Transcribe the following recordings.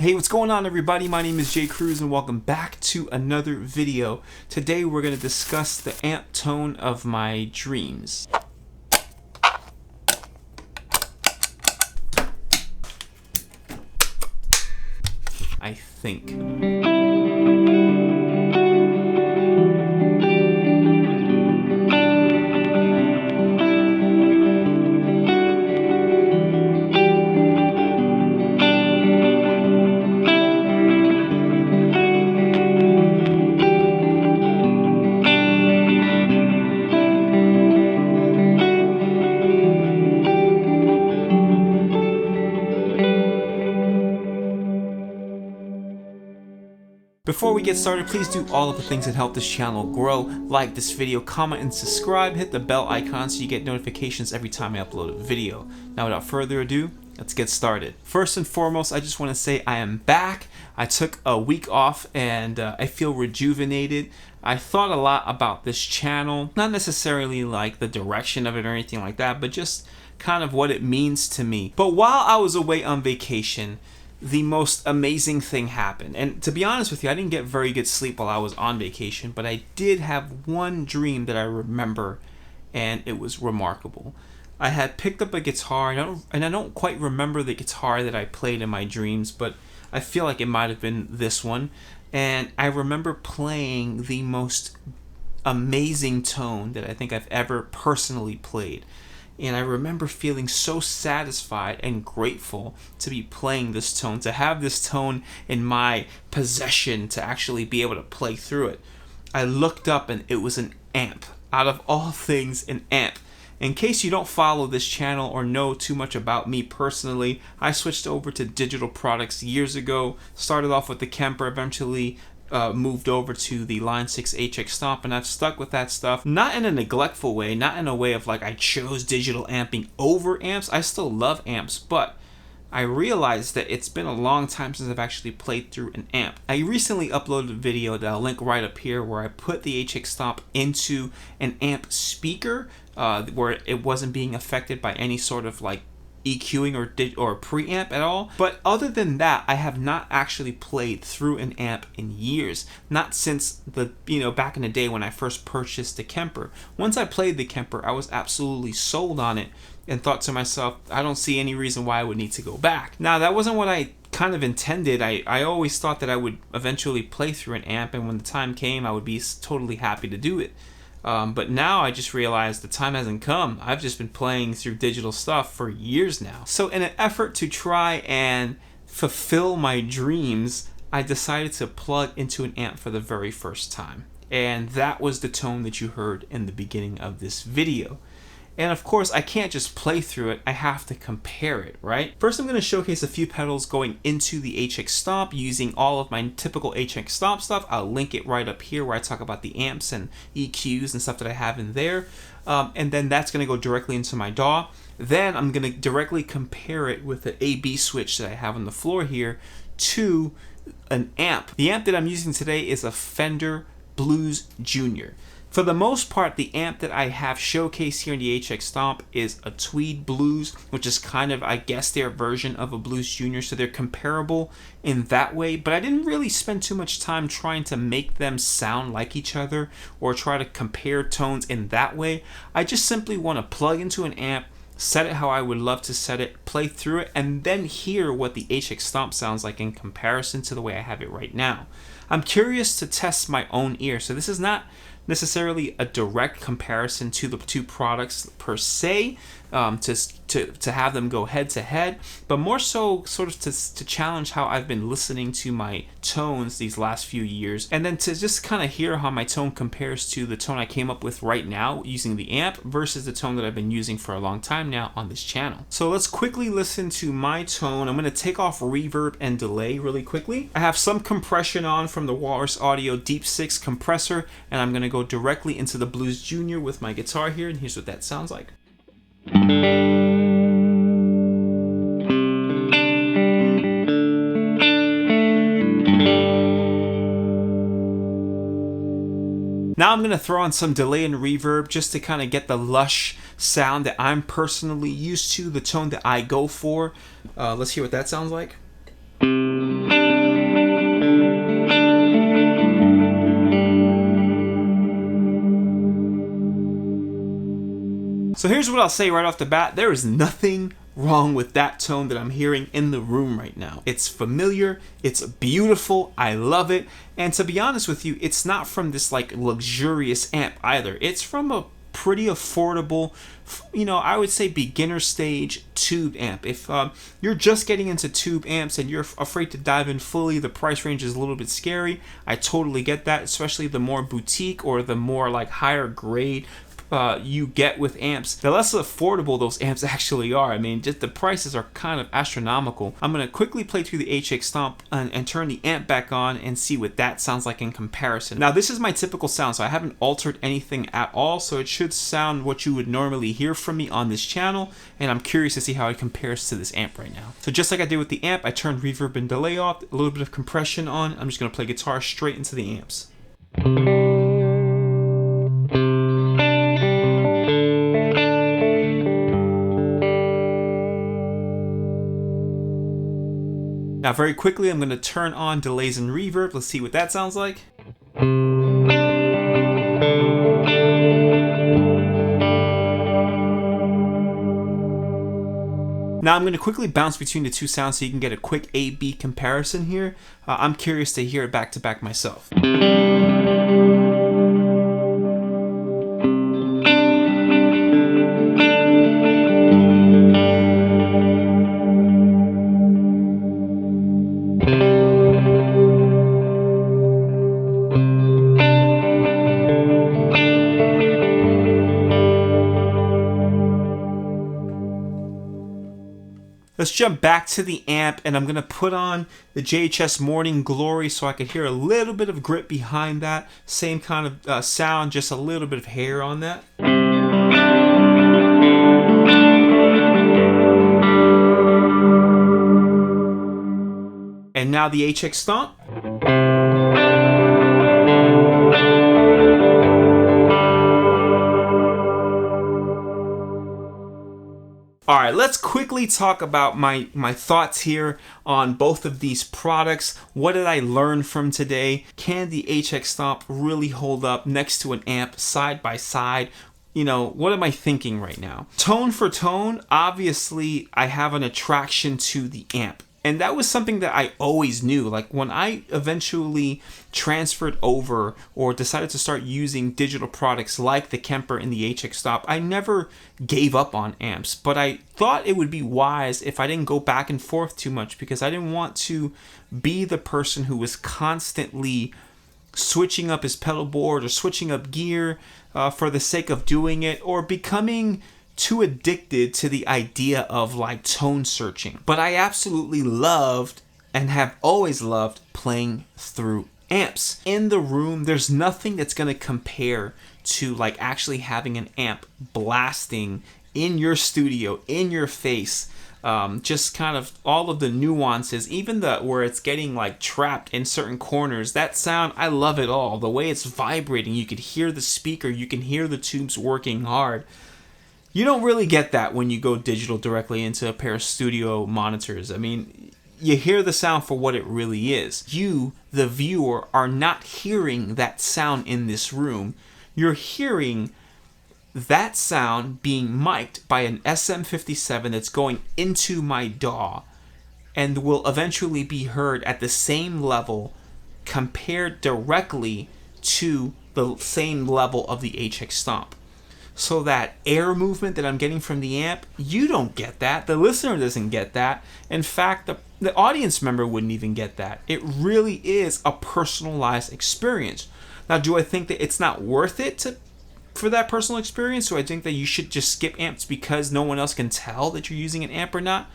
Hey, what's going on everybody? My name is Cruz and welcome back to another video. Today we're going to discuss the amp tone of my dreams. I think. Before we get started, please do all of the things that help this channel grow. Like this video, comment, and subscribe. Hit the bell icon so you get notifications every time I upload a video. Now without further ado, let's get started. First and foremost, I just want to say I am back. I took a week off and I feel rejuvenated. I thought a lot about this channel, not necessarily like the direction of it or anything like that, but just kind of what it means to me. But while I was away on vacation, the most amazing thing happened. And to be honest with you, I didn't get very good sleep while I was on vacation, but I did have one dream that I remember, and it was remarkable. I had picked up a guitar, and I don't quite remember the guitar that I played in my dreams, but I feel like it might have been this one. And I remember playing the most amazing tone that I think I've ever personally played. And I remember feeling so satisfied and grateful to be playing this tone, to have this tone in my possession, to actually be able to play through it. I looked up and it was an amp. Out of all things, an amp. In case you don't follow this channel or know too much about me personally, I switched over to digital products years ago. Started off with the Kemper, eventually moved over to the Line 6 HX STOMP, and I've stuck with that stuff, not in a neglectful way, not in a way of like I chose digital amping over amps. I still love amps, but I realized that it's been a long time since I've actually played through an amp. I recently uploaded a video that I'll link right up here where I put the HX STOMP into an amp speaker where it wasn't being affected by any sort of like EQing or preamp at all. But other than that, I have not actually played through an amp in years. Not since the, back in the day when I first purchased the Kemper. Once I played the Kemper, I was absolutely sold on it and thought to myself, I don't see any reason why I would need to go back. Now, that wasn't what I kind of intended. I always thought that I would eventually play through an amp, and when the time came, I would be totally happy to do it. But now I just realized the time hasn't come. I've just been playing through digital stuff for years now. So in an effort to try and fulfill my dreams, I decided to plug into an amp for the very first time. And that was the tone that you heard in the beginning of this video. And of course, I can't just play through it, I have to compare it, right? First, I'm going to showcase a few pedals going into the HX STOMP using all of my typical HX STOMP stuff. I'll link it right up here where I talk about the amps and EQs and stuff that I have in there. And then that's going to go directly into my DAW. Then I'm going to directly compare it with the AB switch that I have on the floor here to an amp. The amp that I'm using today is a Fender Blues Junior. For the most part, the amp that I have showcased here in the HX STOMP is a Tweed Blues, which is kind of, I guess, their version of a Blues Junior, so they're comparable in that way, but I didn't really spend too much time trying to make them sound like each other or try to compare tones in that way. I just simply want to plug into an amp, set it how I would love to set it, play through it, and then hear what the HX STOMP sounds like in comparison to the way I have it right now. I'm curious to test my own ear, so this is not necessarily a direct comparison to the two products per se, to have them go head to head, but more so sort of to challenge how I've been listening to my tones these last few years, and then to just kind of hear how my tone compares to the tone I came up with right now using the amp versus the tone that I've been using for a long time now on this channel. So let's quickly listen to my tone. I'm going to take off reverb and delay really quickly. I have some compression on from the Walrus Audio Deep 6 compressor, and I'm going to go directly into the Blues Junior with my guitar here, and here's what that sounds like. Now I'm going to throw on some delay and reverb just to kind of get the lush sound that I'm personally used to, the tone that I go for. Let's hear what that sounds like. So here's what I'll say right off the bat. There is nothing wrong with that tone that I'm hearing in the room right now. It's familiar, it's beautiful, I love it, and to be honest with you, it's not from this like luxurious amp either. It's from a pretty affordable, you know, I would say beginner stage tube amp. If you're just getting into tube amps and you're afraid to dive in fully, the price range is a little bit scary. I totally get that, especially the more boutique or the more like higher grade you get with amps, the less affordable those amps actually are. I mean, just the prices are kind of astronomical. I'm going to quickly play through the HX STOMP and turn the amp back on and see what that sounds like in comparison. Now, this is my typical sound, so I haven't altered anything at all, so it should sound what you would normally hear from me on this channel, and I'm curious to see how it compares to this amp right now. So just like I did with the amp, I turned reverb and delay off, a little bit of compression on. I'm just going to play guitar straight into the amps. Now very quickly, I'm going to turn on delays and reverb. Let's see what that sounds like. Now I'm going to quickly bounce between the two sounds so you can get a quick A-B comparison here. I'm curious to hear it back to back myself. Let's jump back to the amp, and I'm going to put on the JHS Morning Glory so I could hear a little bit of grip behind that. Same kind of sound, just a little bit of hair on that. And now the HX STOMP. Alright, let's quickly talk about my thoughts here on both of these products. What did I learn from today? Can the HX STOMP really hold up next to an amp side by side? You know, what am I thinking right now? Tone for tone, obviously I have an attraction to the amp. And that was something that I always knew. Like when I eventually transferred over or decided to start using digital products like the Kemper and the HX STOMP, I never gave up on amps. But I thought it would be wise if I didn't go back and forth too much, because I didn't want to be the person who was constantly switching up his pedal board or switching up gear for the sake of doing it, or becoming too addicted to the idea of like tone searching. But I absolutely loved and have always loved playing through amps. In the room, there's nothing that's going to compare to like actually having an amp blasting in your studio, in your face. Just kind of all of the nuances, even the where it's getting like trapped in certain corners. That sound, I love it all. The way it's vibrating, you could hear the speaker, you can hear the tubes working hard. You don't really get that when you go digital directly into a pair of studio monitors. I mean, you hear the sound for what it really is. You, the viewer, are not hearing that sound in this room. You're hearing that sound being mic'd by an SM57 that's going into my DAW and will eventually be heard at the same level compared directly to the same level of the HX STOMP. So that air movement that I'm getting from the amp, you don't get that. The listener doesn't get that. In fact, the audience member wouldn't even get that. It really is a personalized experience. Now, do I think that it's not worth it for that personal experience? So I think that you should just skip amps because no one else can tell that you're using an amp or not?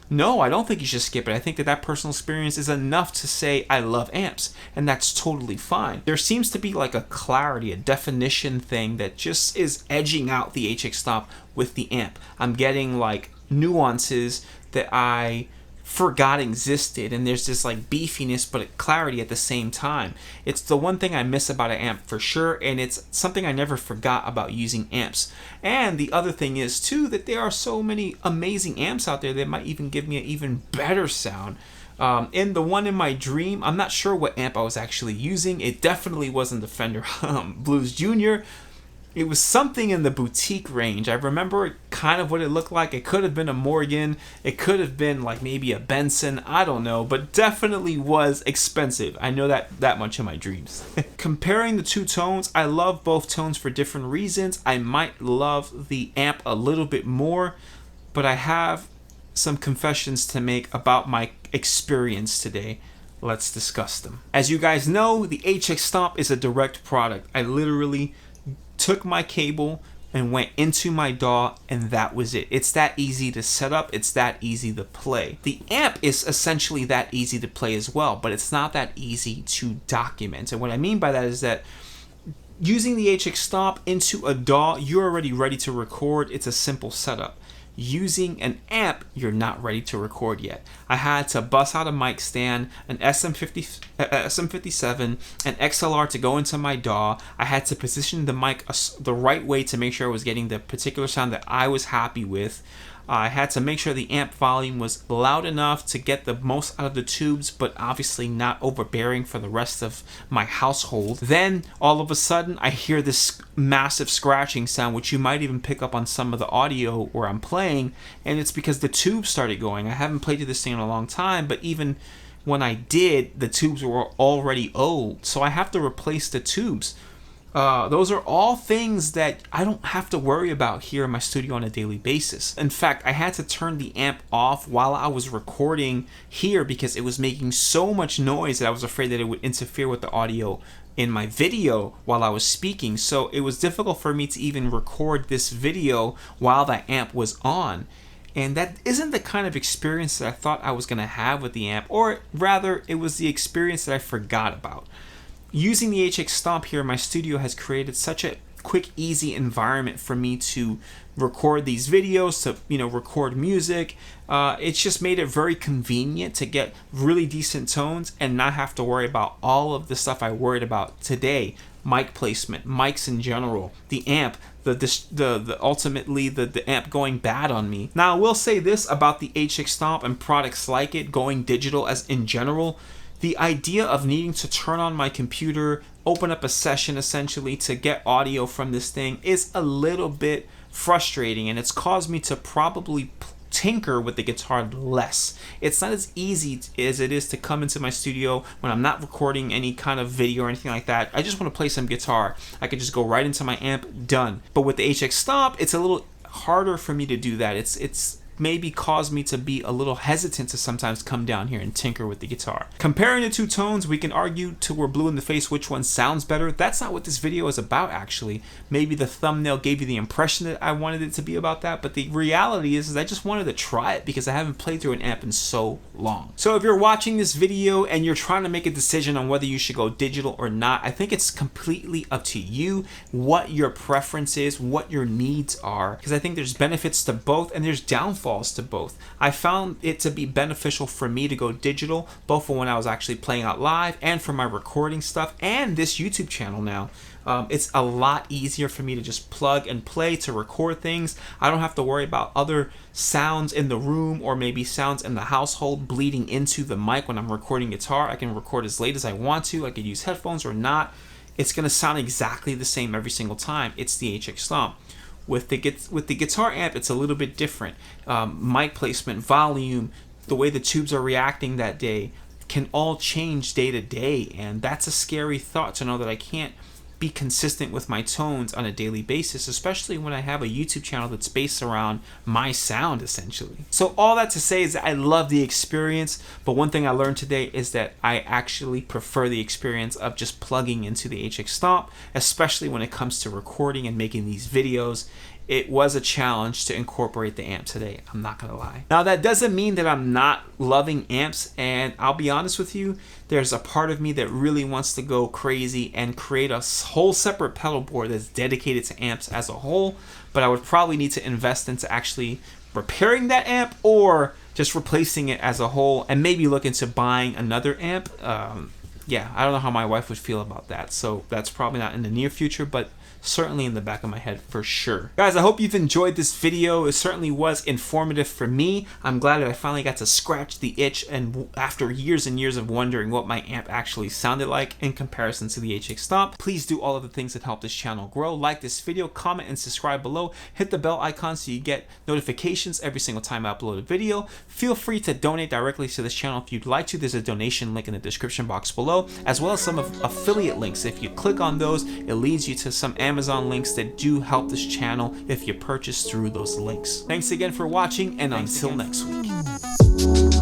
No, I don't think you should skip it. I think that that personal experience is enough to say I love amps, and that's totally fine. There seems to be like a clarity, a definition thing that just is edging out the HX STOMP with the amp. I'm getting like nuances that I forgot existed, and there's this like beefiness but clarity at the same time. It's the one thing I miss about an amp for sure, and it's something I never forgot about using amps. And the other thing is too that there are so many amazing amps out there that might even give me an even better sound. In the one in my dream, I'm not sure what amp I was actually using. It definitely wasn't the Fender Blues Junior. It was something in the boutique range. I remember kind of what it looked like. It could have been a Morgan. It could have been like maybe a Benson. I don't know, but definitely was expensive. I know that much in my dreams. Comparing the two tones, I love both tones for different reasons. I might love the amp a little bit more, but I have some confessions to make about my experience today. Let's discuss them. As you guys know, the HX STOMP is a direct product. I literally took my cable and went into my DAW, and that was it. It's that easy to set up. It's that easy to play. The amp is essentially that easy to play as well, but it's not that easy to document. And what I mean by that is that using the HX STOMP into a DAW, you're already ready to record. It's a simple setup. Using an amp, you're not ready to record yet. I had to bust out a mic stand, an SM57, an XLR to go into my DAW. I had to position the mic the right way to make sure I was getting the particular sound that I was happy with. I had to make sure the amp volume was loud enough to get the most out of the tubes, but obviously not overbearing for the rest of my household. Then, all of a sudden, I hear this massive scratching sound, which you might even pick up on some of the audio where I'm playing, and it's because the tubes started going. I haven't played to this thing in a long time, but even when I did, the tubes were already old, so I have to replace the tubes. Those are all things that I don't have to worry about here in my studio on a daily basis. In fact, I had to turn the amp off while I was recording here because it was making so much noise that I was afraid that it would interfere with the audio in my video while I was speaking. So it was difficult for me to even record this video while that amp was on. And that isn't the kind of experience that I thought I was going to have with the amp, or rather, it was the experience that I forgot about. Using the HX STOMP here in my studio has created such a quick, easy environment for me to record these videos, to record music. It's just made it very convenient to get really decent tones and not have to worry about all of the stuff I worried about today. Mic placement, mics in general, the amp, ultimately the amp going bad on me. Now I will say this about the HX STOMP and products like it going digital as in general. The idea of needing to turn on my computer, open up a session essentially to get audio from this thing is a little bit frustrating, and it's caused me to probably tinker with the guitar less. It's not as easy as it is to come into my studio when I'm not recording any kind of video or anything like that. I just want to play some guitar. I could just go right into my amp, done. But with the HX STOMP, it's a little harder for me to do that. It's maybe caused me to be a little hesitant to sometimes come down here and tinker with the guitar. Comparing the two tones, we can argue till we're blue in the face which one sounds better. That's not what this video is about, actually. Maybe the thumbnail gave you the impression that I wanted it to be about that, but the reality is I just wanted to try it because I haven't played through an amp in so long. So if you're watching this video and you're trying to make a decision on whether you should go digital or not, I think it's completely up to you what your preference is, what your needs are, because I think there's benefits to both and there's downfalls to both. I found it to be beneficial for me to go digital, both for when I was actually playing out live and for my recording stuff and this YouTube channel now. It's a lot easier for me to just plug and play to record things. I don't have to worry about other sounds in the room or maybe sounds in the household bleeding into the mic when I'm recording guitar. I can record as late as I want to. I could use headphones or not. It's going to sound exactly the same every single time. It's the HX STOMP. With the guitar amp, it's a little bit different. Mic placement, volume, the way the tubes are reacting that day can all change day to day, and that's a scary thought to know that I can't be consistent with my tones on a daily basis, especially when I have a YouTube channel that's based around my sound essentially. So all that to say is that I love the experience, but one thing I learned today is that I actually prefer the experience of just plugging into the HX STOMP, especially when it comes to recording and making these videos. It was a challenge to incorporate the amp today, I'm not gonna lie. Now that doesn't mean that I'm not loving amps, and I'll be honest with you, there's a part of me that really wants to go crazy and create a whole separate pedal board that's dedicated to amps as a whole, but I would probably need to invest into actually repairing that amp or just replacing it as a whole and maybe look into buying another amp. yeah, I don't know how my wife would feel about that. So that's probably not in the near future, but certainly in the back of my head for sure. Guys, I hope you've enjoyed this video. It certainly was informative for me. I'm glad that I finally got to scratch the itch, and after years and years of wondering what my amp actually sounded like in comparison to the HX STOMP. Please do all of the things that help this channel grow. Like this video, comment, and subscribe below. Hit the bell icon so you get notifications every single time I upload a video. Feel free to donate directly to this channel if you'd like to. There's a donation link in the description box below, as well as some affiliate links. If you click on those, it leads you to some Amazon links that do help this channel if you purchase through those links. Thanks again for watching, and until next week.